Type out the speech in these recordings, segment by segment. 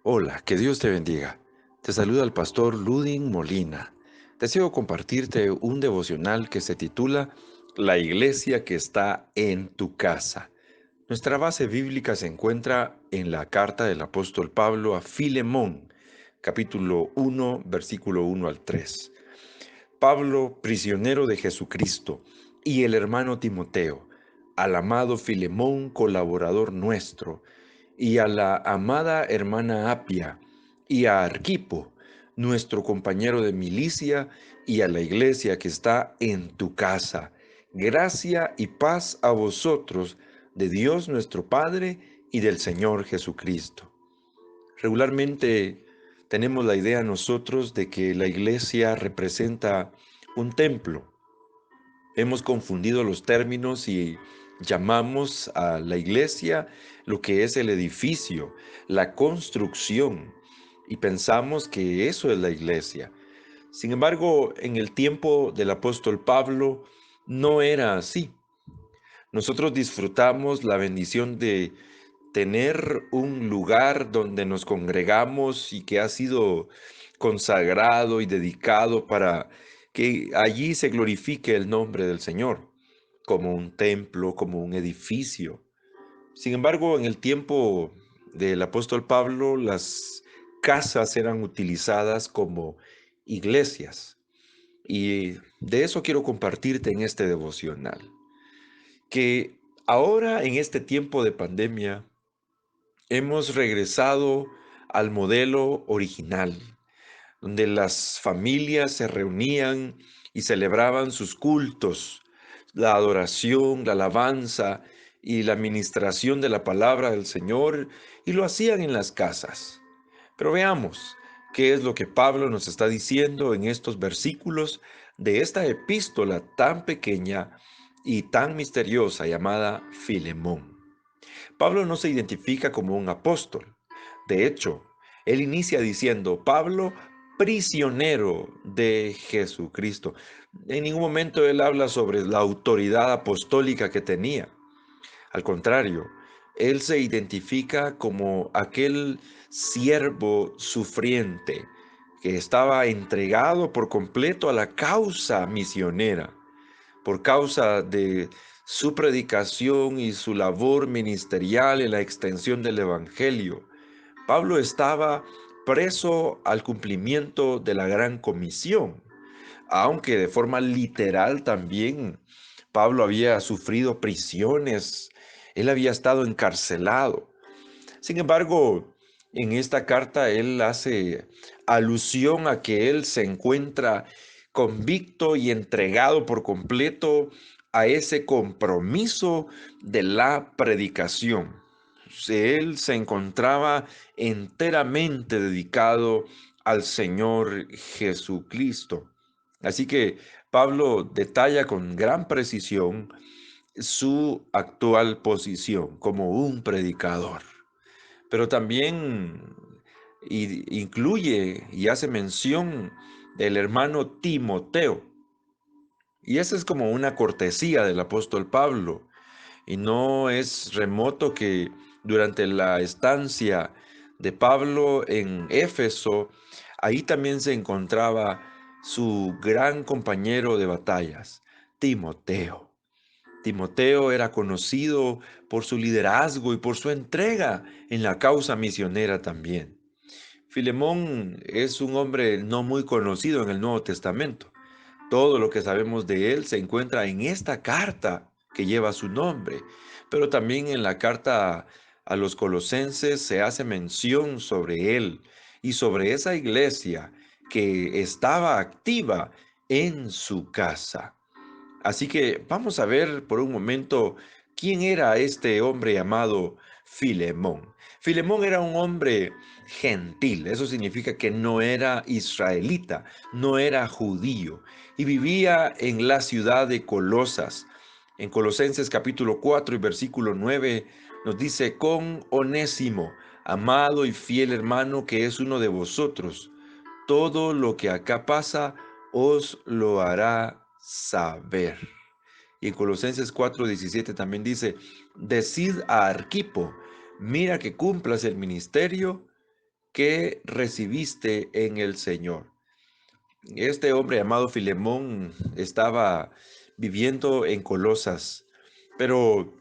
Hola, que Dios te bendiga. Te saluda el pastor Ludin Molina. Deseo compartirte un devocional que se titula La iglesia que está en tu casa. Nuestra base bíblica se encuentra en la carta del apóstol Pablo a Filemón, capítulo 1, versículo 1 al 3. Pablo, prisionero de Jesucristo, y el hermano Timoteo, al amado Filemón, colaborador nuestro, y a la amada hermana Apia, y a Arquipo, nuestro compañero de milicia, y a la iglesia que está en tu casa. Gracia y paz a vosotros, de Dios nuestro Padre y del Señor Jesucristo. Regularmente tenemos la idea nosotros de que la iglesia representa un templo. Hemos confundido los términos y llamamos a la iglesia lo que es el edificio, la construcción, y pensamos que eso es la iglesia. Sin embargo, en el tiempo del apóstol Pablo no era así. Nosotros disfrutamos la bendición de tener un lugar donde nos congregamos y que ha sido consagrado y dedicado para que allí se glorifique el nombre del Señor, como un templo, como un edificio. Sin embargo, en el tiempo del apóstol Pablo, las casas eran utilizadas como iglesias. Y de eso quiero compartirte en este devocional, que ahora en este tiempo de pandemia, hemos regresado al modelo original, donde las familias se reunían y celebraban sus cultos, la adoración, la alabanza y la administración de la palabra del Señor, y lo hacían en las casas. Pero veamos qué es lo que Pablo nos está diciendo en estos versículos de esta epístola tan pequeña y tan misteriosa llamada Filemón. Pablo no se identifica como un apóstol. De hecho, él inicia diciendo, Pablo, prisionero de Jesucristo. En ningún momento él habla sobre la autoridad apostólica que tenía. Al contrario, él se identifica como aquel siervo sufriente que estaba entregado por completo a la causa misionera por causa de su predicación y su labor ministerial en la extensión del Evangelio. Pablo estaba preso al cumplimiento de la gran comisión, aunque de forma literal también Pablo había sufrido prisiones, él había estado encarcelado. Sin embargo, en esta carta él hace alusión a que él se encuentra convicto y entregado por completo a ese compromiso de la predicación. Él se encontraba enteramente dedicado al Señor Jesucristo. Así que Pablo detalla con gran precisión su actual posición como un predicador, pero también incluye y hace mención del hermano Timoteo. Y esa es como una cortesía del apóstol Pablo. Y no es remoto que durante la estancia de Pablo en Éfeso, ahí también se encontraba su gran compañero de batallas, Timoteo. Timoteo era conocido por su liderazgo y por su entrega en la causa misionera también. Filemón es un hombre no muy conocido en el Nuevo Testamento. Todo lo que sabemos de él se encuentra en esta carta que lleva su nombre, pero también en la carta a los colosenses se hace mención sobre él y sobre esa iglesia que estaba activa en su casa. Así que vamos a ver por un momento quién era este hombre llamado Filemón. Filemón era un hombre gentil, eso significa que no era israelita, no era judío, y vivía en la ciudad de Colosas. En Colosenses capítulo 4 y versículo 9 nos dice, con Onésimo, amado y fiel hermano que es uno de vosotros, todo lo que acá pasa os lo hará saber. Y en Colosenses 4:17 también dice, decid a Arquipo, mira que cumplas el ministerio que recibiste en el Señor. Este hombre llamado Filemón estaba viviendo en Colosas, pero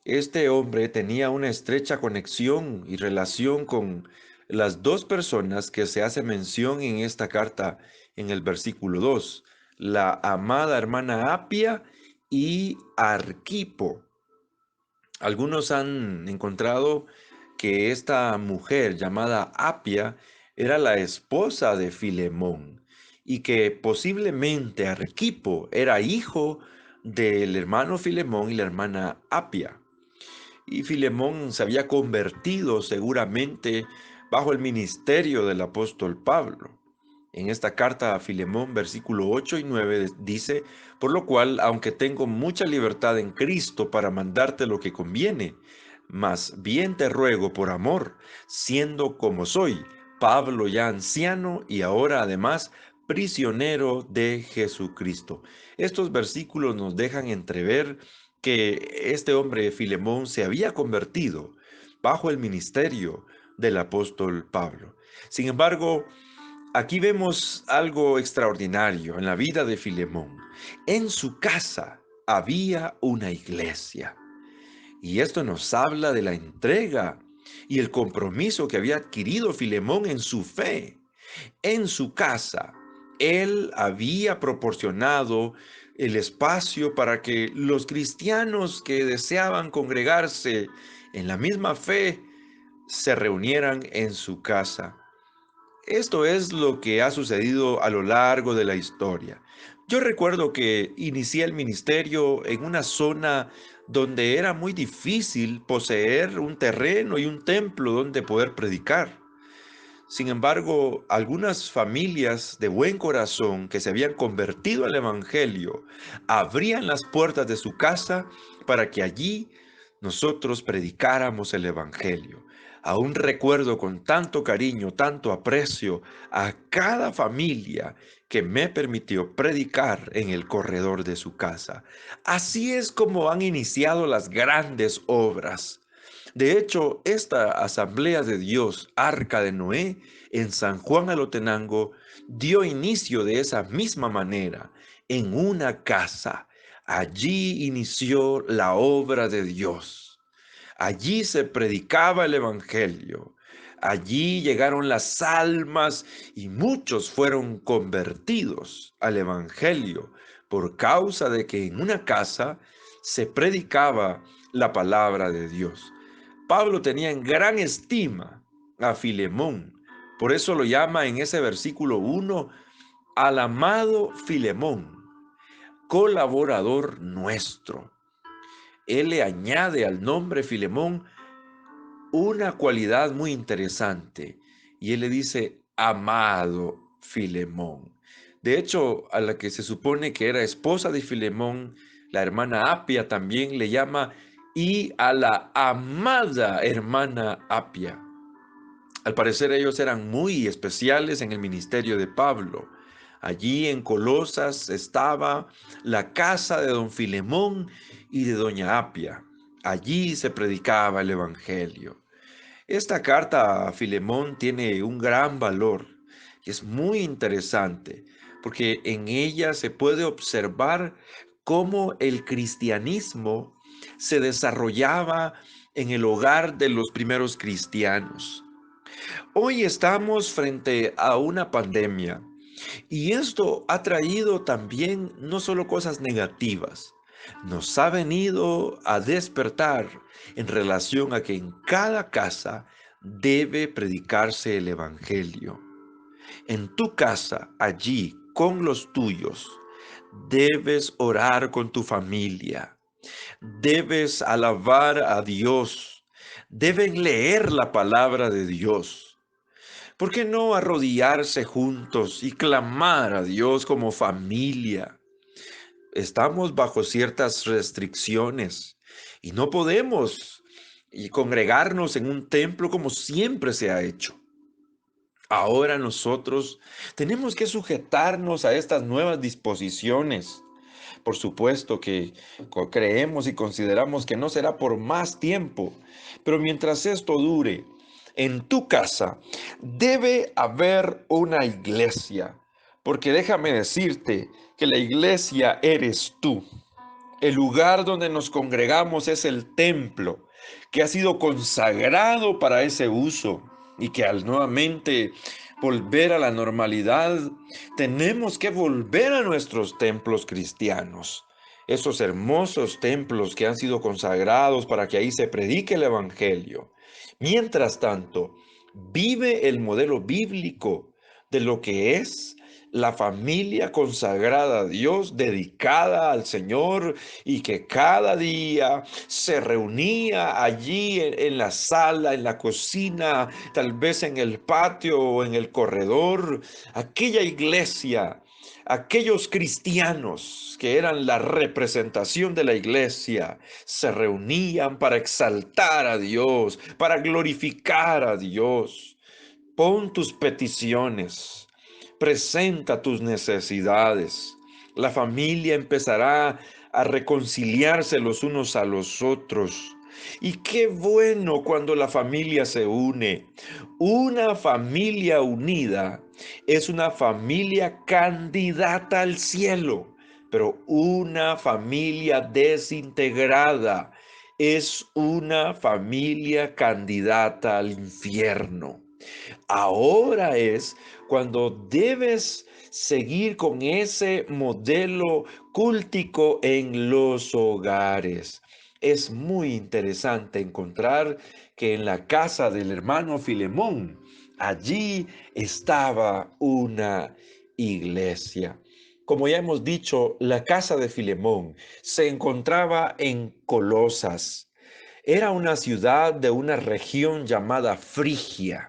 este hombre tenía una estrecha conexión y relación con las dos personas que se hace mención en esta carta en el versículo 2, la amada hermana Apia y Arquipo. Algunos han encontrado que esta mujer llamada Apia era la esposa de Filemón y que posiblemente Arquipo era hijo del hermano Filemón y la hermana Apia. Y Filemón se había convertido seguramente bajo el ministerio del apóstol Pablo. En esta carta a Filemón, versículo 8 y 9 dice, por lo cual, aunque tengo mucha libertad en Cristo para mandarte lo que conviene, mas bien te ruego por amor, siendo como soy, Pablo ya anciano y ahora además prisionero de Jesucristo. Estos versículos nos dejan entrever que este hombre Filemón se había convertido bajo el ministerio del apóstol Pablo. Sin embargo, aquí vemos algo extraordinario en la vida de Filemón. En su casa había una iglesia. Y esto nos habla de la entrega y el compromiso que había adquirido Filemón en su fe. En su casa, él había proporcionado el espacio para que los cristianos que deseaban congregarse en la misma fe se reunieran en su casa. Esto es lo que ha sucedido a lo largo de la historia. Yo recuerdo que inicié el ministerio en una zona donde era muy difícil poseer un terreno y un templo donde poder predicar. Sin embargo, algunas familias de buen corazón que se habían convertido al Evangelio abrían las puertas de su casa para que allí nosotros predicáramos el Evangelio. Aún recuerdo con tanto cariño, tanto aprecio a cada familia que me permitió predicar en el corredor de su casa. Así es como han iniciado las grandes obras. De hecho, esta Asamblea de Dios, Arca de Noé, en San Juan Alotenango, dio inicio de esa misma manera, en una casa. Allí inició la obra de Dios. Allí se predicaba el Evangelio. Allí llegaron las almas y muchos fueron convertidos al Evangelio por causa de que en una casa se predicaba la palabra de Dios. Pablo tenía en gran estima a Filemón. Por eso lo llama en ese versículo 1 al amado Filemón, colaborador nuestro. Él le añade al nombre Filemón una cualidad muy interesante y él le dice amado Filemón. De hecho, a la que se supone que era esposa de Filemón, la hermana Apia también le llama y a la amada hermana Apia. Al parecer ellos eran muy especiales en el ministerio de Pablo. Allí en Colosas estaba la casa de don Filemón y de doña Apia. Allí se predicaba el Evangelio. Esta carta a Filemón tiene un gran valor y es muy interesante porque en ella se puede observar cómo el cristianismo se desarrollaba en el hogar de los primeros cristianos. Hoy estamos frente a una pandemia y esto ha traído también no solo cosas negativas, nos ha venido a despertar en relación a que en cada casa debe predicarse el Evangelio. En tu casa, allí, con los tuyos, debes orar con tu familia, debes alabar a Dios, deben leer la palabra de Dios. ¿Por qué no arrodillarse juntos y clamar a Dios como familia? Estamos bajo ciertas restricciones y no podemos congregarnos en un templo como siempre se ha hecho. Ahora nosotros tenemos que sujetarnos a estas nuevas disposiciones. Por supuesto que creemos y consideramos que no será por más tiempo, pero mientras esto dure, en tu casa, debe haber una iglesia, porque déjame decirte que la iglesia eres tú. El lugar donde nos congregamos es el templo, que ha sido consagrado para ese uso y que al nuevamente volver a la normalidad, tenemos que volver a nuestros templos cristianos. Esos hermosos templos que han sido consagrados para que ahí se predique el evangelio. Mientras tanto, vive el modelo bíblico de lo que es la familia consagrada a Dios, dedicada al Señor y que cada día se reunía allí en la sala, en la cocina, tal vez en el patio o en el corredor. Aquella iglesia, aquellos cristianos que eran la representación de la iglesia, se reunían para exaltar a Dios, para glorificar a Dios. Pon tus peticiones, presenta tus necesidades. La familia empezará a reconciliarse los unos a los otros. Y qué bueno cuando la familia se une. Una familia unida es una familia candidata al cielo, pero una familia desintegrada es una familia candidata al infierno. Ahora es cuando debes seguir con ese modelo cúltico en los hogares. Es muy interesante encontrar que en la casa del hermano Filemón, allí estaba una iglesia. Como ya hemos dicho, la casa de Filemón se encontraba en Colosas. Era una ciudad de una región llamada Frigia.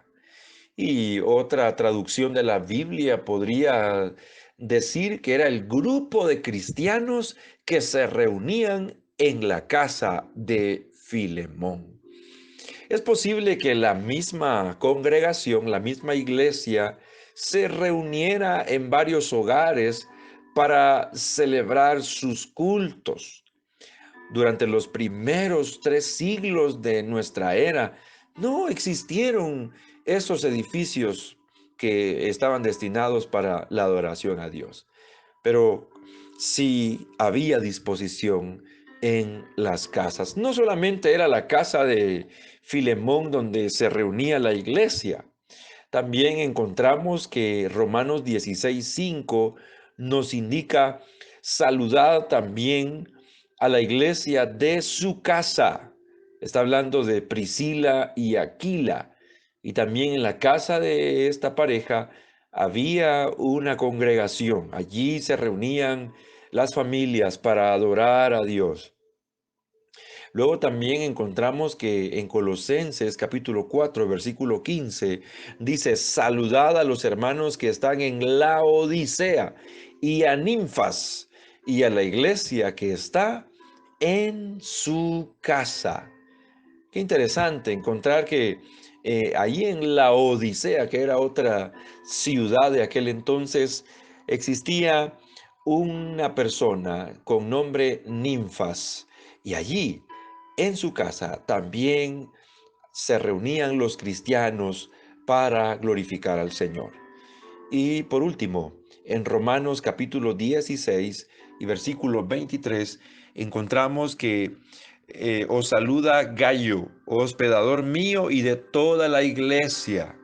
Y otra traducción de la Biblia podría decir que era el grupo de cristianos que se reunían en la casa de Filemón. Es posible que la misma congregación, la misma iglesia, se reuniera en varios hogares para celebrar sus cultos. Durante los primeros 3 siglos de nuestra era, no existieron esos edificios que estaban destinados para la adoración a Dios. Pero sí había disposición en las casas. No solamente era la casa de Filemón donde se reunía la iglesia. También encontramos que Romanos 16:5 nos indica saludad también a la iglesia de su casa. Está hablando de Priscila y Aquila. Y también en la casa de esta pareja había una congregación. Allí se reunían las familias para adorar a Dios. Luego también encontramos que en Colosenses capítulo 4, versículo 15, dice, saludad a los hermanos que están en la Odisea y a Ninfas y a la iglesia que está en su casa. Qué interesante encontrar que ahí en la Odisea, que era otra ciudad de aquel entonces, existía una persona con nombre Ninfas. Y allí, en su casa, también se reunían los cristianos para glorificar al Señor. Y por último, en Romanos capítulo 16 y versículo 23, encontramos que os saluda Gallo, hospedador mío y de toda la iglesia.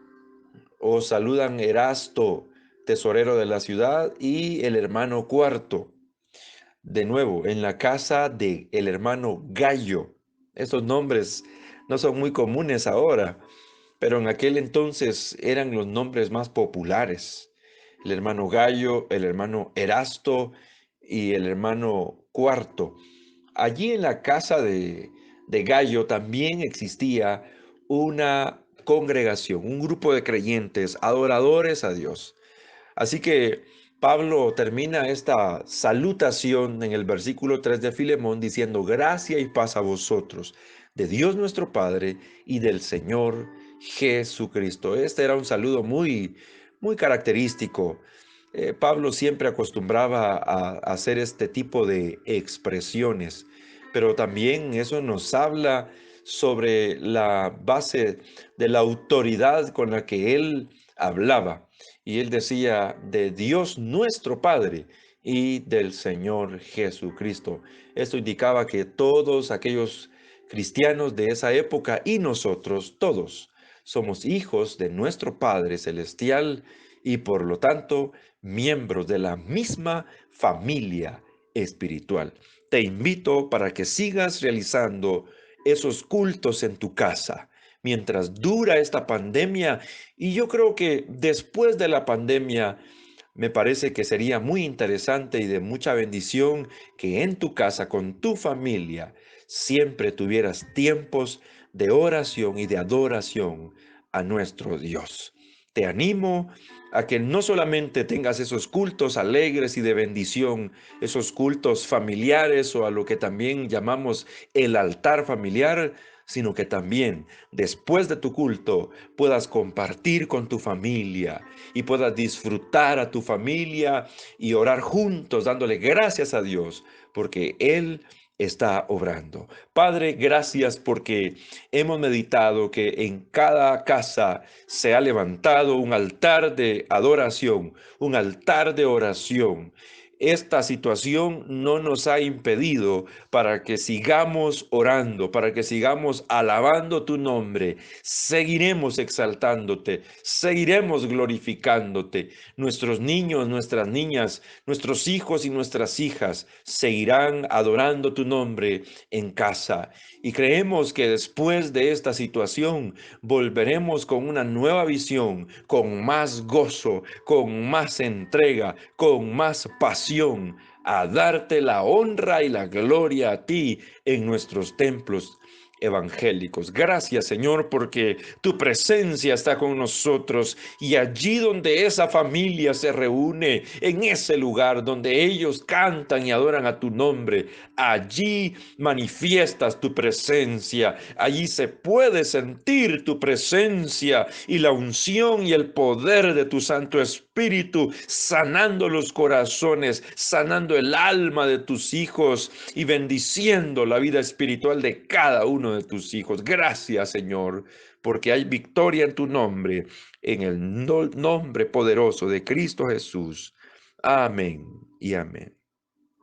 Os saludan Erasto, tesorero de la ciudad, y el hermano Cuarto. De nuevo, en la casa de el hermano Gallo. Estos nombres no son muy comunes ahora, pero en aquel entonces eran los nombres más populares. El hermano Gallo, el hermano Erasto y el hermano Cuarto. Allí en la casa de Gallo también existía una congregación, un grupo de creyentes, adoradores a Dios. Así que Pablo termina esta salutación en el versículo 3 de Filemón diciendo, gracia y paz a vosotros, de Dios nuestro Padre y del Señor Jesucristo. Este era un saludo muy característico. Pablo siempre acostumbraba a hacer este tipo de expresiones, pero también eso nos habla sobre la base de la autoridad con la que él hablaba. Y él decía de Dios nuestro Padre y del Señor Jesucristo. Esto indicaba que todos aquellos cristianos de esa época y nosotros todos somos hijos de nuestro Padre Celestial y por lo tanto miembros de la misma familia espiritual. Te invito para que sigas realizando esos cultos en tu casa mientras dura esta pandemia, y yo creo que después de la pandemia me parece que sería muy interesante y de mucha bendición que en tu casa, con tu familia, siempre tuvieras tiempos de oración y de adoración a nuestro Dios. Te animo a que no solamente tengas esos cultos alegres y de bendición, esos cultos familiares o a lo que también llamamos el altar familiar, sino que también después de tu culto puedas compartir con tu familia y puedas disfrutar a tu familia y orar juntos dándole gracias a Dios porque Él está obrando. Padre, gracias porque hemos meditado que en cada casa se ha levantado un altar de adoración, un altar de oración. Esta situación no nos ha impedido para que sigamos orando, para que sigamos alabando tu nombre. Seguiremos exaltándote, seguiremos glorificándote. Nuestros niños, nuestras niñas, nuestros hijos y nuestras hijas seguirán adorando tu nombre en casa. Y creemos que después de esta situación volveremos con una nueva visión, con más gozo, con más entrega, con más pasión, a darte la honra y la gloria a ti en nuestros templos evangélicos. Gracias, Señor, porque tu presencia está con nosotros y allí donde esa familia se reúne, en ese lugar donde ellos cantan y adoran a tu nombre, allí manifiestas tu presencia, allí se puede sentir tu presencia y la unción y el poder de tu Santo Espíritu, sanando los corazones, sanando el alma de tus hijos y bendiciendo la vida espiritual de cada uno de tus hijos. Gracias, Señor, porque hay victoria en tu nombre, en el nombre poderoso de Cristo Jesús. Amén y amén.